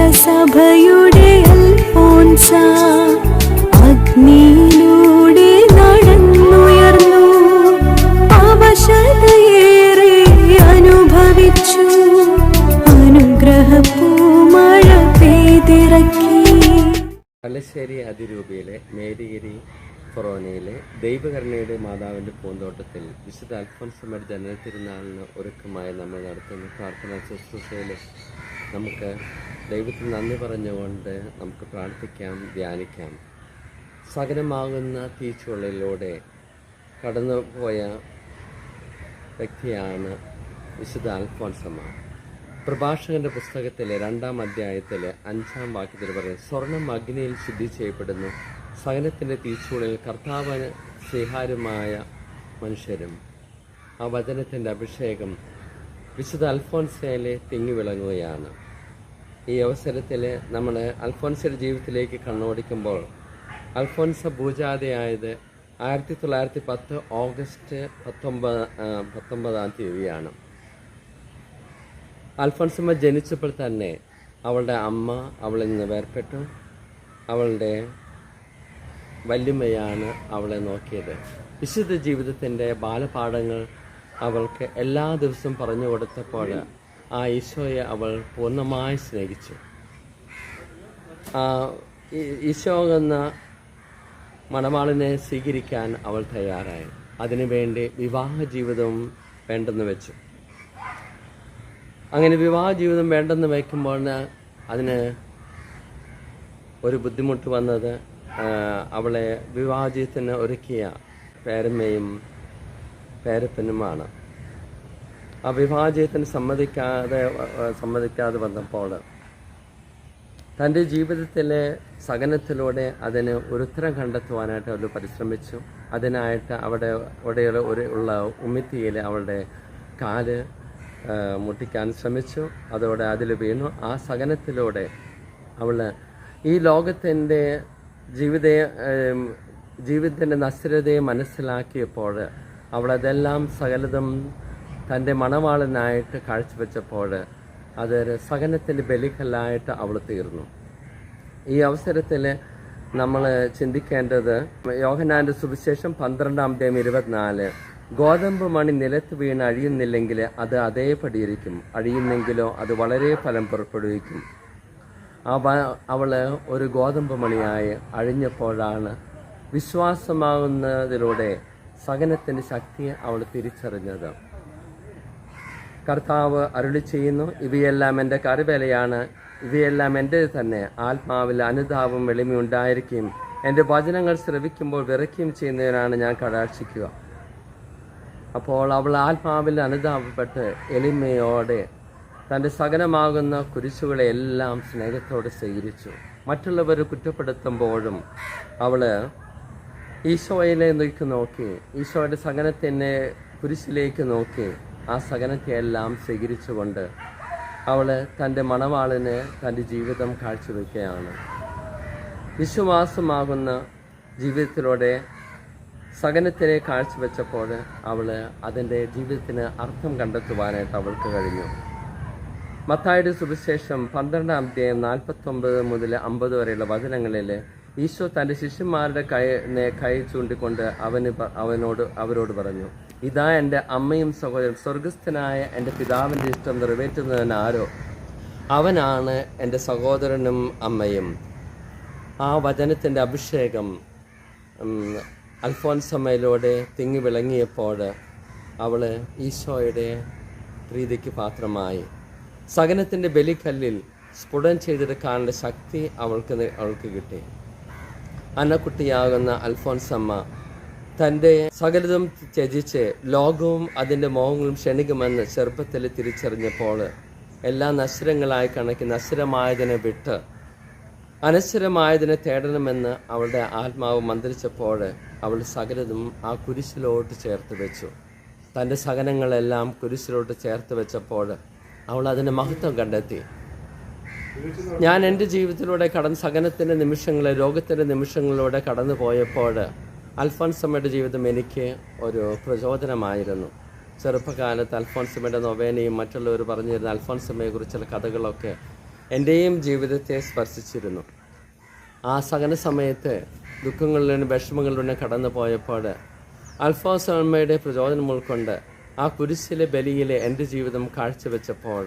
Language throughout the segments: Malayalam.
സഭയുടെ അൽഫോൻസ അഗ്നിയിലൂടെ നടന്നുയർന്നു, അവശതയേറെ അനുഭവിച്ചു, അനുഗ്രഹപ്പൂമഴ പെയ്തിറക്കി. തലശ്ശേരി അതിരൂപയിലെ മേരിഗിരി ഫൊറോനയിലെ ദൈവകരുണയുടെ മാതാവിൻ്റെ പൂന്തോട്ടത്തിൽ വിശുദ്ധ അൽഫോൻസമ്മയുടെ ജനനത്തിരുന്നാളിന് ഒരുക്കമായി നമ്മൾ നടത്തുന്ന പ്രാർത്ഥനാ ശുശ്രൂഷയിൽ നമുക്ക് ദൈവത്തിന് നന്ദി പറഞ്ഞുകൊണ്ട് നമുക്ക് പ്രാർത്ഥിക്കാം, ധ്യാനിക്കാം. സകലമാകുന്ന തീച്ചുളയിലൂടെ കടന്നുപോയ വ്യക്തിയാണ് വിശുദ്ധ അൽഫോൻസമ്മ. പ്രഭാഷകന്റെ പുസ്തകത്തിലെ 2-ാം അധ്യായത്തിലെ 5-ാം വാക്യത്തിൽ പറയുന്നത്, സ്വർണം അഗ്നിയിൽ ശുദ്ധി ചെയ്യപ്പെടുന്നു, സകലത്തിൻ്റെ തീച്ചൂളയിൽ കർത്താവിന് സ്വീകാര്യമായ മനുഷ്യരും. ആ വചനത്തിൻ്റെ അഭിഷേകം വിശുദ്ധ അൽഫോൻസയിലെ തിങ്ങി വിളങ്ങുകയാണ്. ഈ അവസരത്തിൽ നമ്മൾ അൽഫോൻസയുടെ ജീവിതത്തിലേക്ക് കണ്ണോടിക്കുമ്പോൾ അൽഫോൻസ ഭൂജാതയായത് 1910 ഓഗസ്റ്റ് 19-ാം തീയതിയാണ്. അൽഫോൻസമ്മ ജനിച്ചപ്പോൾ തന്നെ അവളുടെ അമ്മ അവളിൽ നിന്ന് വേർപെട്ടു. അവളുടെ വല്യമ്മയാണ് അവളെ നോക്കിയത്. വിശുദ്ധ ജീവിതത്തിൻ്റെ ബാലപാഠങ്ങൾ അവൾക്ക് എല്ലാ ദിവസവും പറഞ്ഞു കൊടുത്തപ്പോൾ ആ ഈശോയെ അവൾ പൂർണ്ണമായി സ്നേഹിച്ചു. ഈശോ എന്ന മണവാളിനെ സ്വീകരിക്കാൻ അവൾ തയ്യാറായി. അതിനുവേണ്ടി വിവാഹ ജീവിതവും വേണ്ടെന്ന് വെച്ചു. അങ്ങനെ വിവാഹ ജീവിതം വേണ്ടെന്ന് വയ്ക്കുമ്പോൾ അതിന് ഒരു ബുദ്ധിമുട്ട് വന്നത് അവളെ വിവാഹ ജീവിതത്തിന് ഒരുക്കിയ പേരമ്മയും പേരപ്പനുമാണ്. ആ വിവാഹ ജീവിതത്തിന് സമ്മതിക്കാതെ വന്നപ്പോൾ തൻ്റെ ജീവിതത്തിലെ സഹനത്തിലൂടെ അതിന് ഒരു ഉത്തരം കണ്ടെത്തുവാനായിട്ട് അവൾ പരിശ്രമിച്ചു. അതിനായിട്ട് അവിടെ ഉള്ള ഉമിത്തിയിൽ അവളുടെ കാല് മുട്ടിക്കാൻ ശ്രമിച്ചു. അതോടെ അതിൽ വീണു. ആ സഹനത്തിലൂടെ അവൾ ഈ ലോകത്തിൻ്റെ ജീവിതത്തിൻ്റെ നശ്വരതയെ മനസ്സിലാക്കിയപ്പോൾ അവളതെല്ലാം സകലതും തൻ്റെ മണവാളനായിട്ട് കാഴ്ചവെച്ചപ്പോൾ അതൊരു സഹനത്തിൻ്റെ ബലികല്ലായിട്ട് അവൾ തീർന്നു. ഈ അവസരത്തിൽ നമ്മൾ ചിന്തിക്കേണ്ടത് യോഹന്നാൻ്റെ സുവിശേഷം 12-ാം അധ്യായം 24, ഗോതമ്പ് മണി നിലത്ത് വീണ് അഴിയുന്നില്ലെങ്കിൽ അത് അതേപടി ഇരിക്കും, അഴിയുന്നെങ്കിലോ അത് വളരെ ഫലം പുറപ്പെടുവിക്കും. അവൾ ഒരു ഗോതമ്പ് മണിയായി അഴിഞ്ഞപ്പോഴാണ് വിശ്വാസമാകുന്നതിലൂടെ സഹനത്തിൻ്റെ ശക്തിയെ അവൾ തിരിച്ചറിഞ്ഞത്. കർത്താവ് അരുളി ചെയ്യുന്നു, ഇവയെല്ലാം എൻ്റെ കറിവേലയാണ്, ഇവയെല്ലാം എൻ്റെ തന്നെ. ആത്മാവിൽ അനുതാപം എളിമയുണ്ടായിരിക്കുകയും എൻ്റെ വചനങ്ങൾ ശ്രവിക്കുമ്പോൾ വിറയ്ക്കുകയും ചെയ്യുന്നതിനാണ് ഞാൻ കടാക്ഷിക്കുക. അപ്പോൾ അവൾ ആത്മാവിൽ അനുതാപപ്പെട്ട് എളിമയോടെ തൻ്റെ സകലമാകുന്ന കുരിശുകളെ എല്ലാം സ്നേഹത്തോടെ സ്വീകരിച്ചു. മറ്റുള്ളവർ കുറ്റപ്പെടുത്തുമ്പോഴും അവൾ ഈശോയിലേക്ക് നോക്കി, ഈശോയുടെ സഹനത്തിൻ്റെ കുരിശിലേക്ക് നോക്കി ആ സഹനത്തെ എല്ലാം സ്വീകരിച്ചുകൊണ്ട് അവൾ തൻ്റെ മണവാളിന് തൻ്റെ ജീവിതം കാഴ്ചവെക്കുകയാണ്. വിശ്വാസമാകുന്ന ജീവിതത്തിലൂടെ സഹനത്തിനെ കാഴ്ചവെച്ചപ്പോൾ അവൾ അതിൻ്റെ ജീവിതത്തിന് അർത്ഥം കണ്ടെത്തുവാനായിട്ട് അവൾക്ക് കഴിഞ്ഞു. മത്തായിയുടെ സുവിശേഷം 12-ാം അധ്യായം 49 മുതൽ 50 വരെയുള്ള വചനങ്ങളിൽ ഈശോ തൻ്റെ ശിഷ്യന്മാരുടെ കൈ ചൂണ്ടിക്കൊണ്ട് അവരോട് പറഞ്ഞു, ഇതാ എൻ്റെ അമ്മയും സഹോദരൻ, സ്വർഗസ്ഥനായ എൻ്റെ പിതാവിൻ്റെ ഇഷ്ടം നിറവേറ്റുന്നവനാരോ അവനാണ് എൻ്റെ സഹോദരനും അമ്മയും. ആ വചനത്തിൻ്റെ അഭിഷേകം അൽഫോൻസമ്മയിലൂടെ തിങ്ങി വിളങ്ങിയപ്പോൾ അവൾ ഈശോയുടെ പ്രീതിക്ക് പാത്രമായി. സഹനത്തിൻ്റെ ബലിക്കല്ലിൽ സ്ഫുടം ചെയ്തെടുക്കാനുള്ള ശക്തി അവൾക്ക് കിട്ടി. അന്നക്കുട്ടിയാകുന്ന അൽഫോൻസമ്മ തൻ്റെ സകലതും ത്യജിച്ച് ലോകവും അതിൻ്റെ മോഹങ്ങളും ക്ഷണിക്കുമെന്ന് ചെറുപ്പത്തിൽ തിരിച്ചറിഞ്ഞപ്പോൾ എല്ലാ നശ്വരങ്ങളായി കണക്കി നശ്വരമായതിനെ വിട്ട് അനശ്വരമായതിനെ തേടണമെന്ന് അവളുടെ ആത്മാവ് മന്ത്രിച്ചപ്പോൾ അവൾ സകലതും ആ കുരിശിലോട്ട് ചേർത്ത് വെച്ചു. തൻ്റെ സഹനങ്ങളെല്ലാം കുരിശിലോട്ട് ചേർത്ത് വെച്ചപ്പോൾ അവൾ അതിൻ്റെ മഹത്വം കണ്ടെത്തി. ഞാൻ എൻ്റെ ജീവിതത്തിലൂടെ സഹനത്തിൻ്റെ നിമിഷങ്ങൾ, രോഗത്തിൻ്റെ നിമിഷങ്ങളിലൂടെ കടന്നു പോയപ്പോൾ അൽഫോൻസമ്മയുടെ ജീവിതം എനിക്ക് ഒരു പ്രചോദനമായിരുന്നു. ചെറുപ്പകാലത്ത് അൽഫോൻസമ്മയുടെ നൊവേനയും മറ്റുള്ളവർ പറഞ്ഞിരുന്ന അൽഫോൻസമ്മയെക്കുറിച്ചുള്ള കഥകളൊക്കെ എൻ്റെയും ജീവിതത്തെ സ്പർശിച്ചിരുന്നു. ആ സഹന സമയത്ത് ദുഃഖങ്ങളിലും വിഷമങ്ങളിലും കടന്നു പോയപ്പോൾ അൽഫോൻസാമ്മയുടെ പ്രചോദനം ഉൾക്കൊണ്ട് ആ കുരിശിലെ ബലിയിലെ എൻ്റെ ജീവിതം കാഴ്ചവെച്ചപ്പോൾ,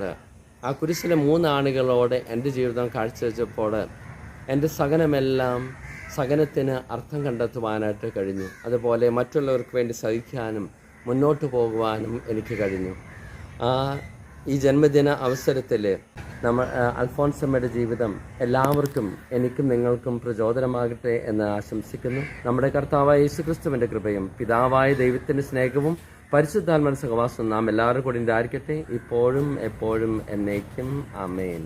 ആ കുരിശിലെ 3 ആണികളോടെ എൻ്റെ ജീവിതം കാഴ്ചവെച്ചപ്പോൾ എൻ്റെ സഹനത്തിന് അർത്ഥം കണ്ടെത്തുവാനായിട്ട് കഴിഞ്ഞു. അതുപോലെ മറ്റുള്ളവർക്ക് വേണ്ടി സഹിക്കാനും മുന്നോട്ട് പോകുവാനും എനിക്ക് കഴിഞ്ഞു. ഈ ജന്മദിന അവസരത്തിൽ അൽഫോൻസമ്മയുടെ ജീവിതം എല്ലാവർക്കും, എനിക്കും നിങ്ങൾക്കും പ്രചോദനമാകട്ടെ എന്ന് ആശംസിക്കുന്നു. നമ്മുടെ കർത്താവായ യേശുക്രിസ്തുവിൻ്റെ കൃപയും പിതാവായ ദൈവത്തിൻ്റെ സ്നേഹവും പരിശുദ്ധാത്മാവിന്റെ സഹവാസം നാം എല്ലാവരും കൂടി ഉണ്ടായിരിക്കട്ടെ, ഇപ്പോഴും എപ്പോഴും എന്നേക്കും. ആമേൻ.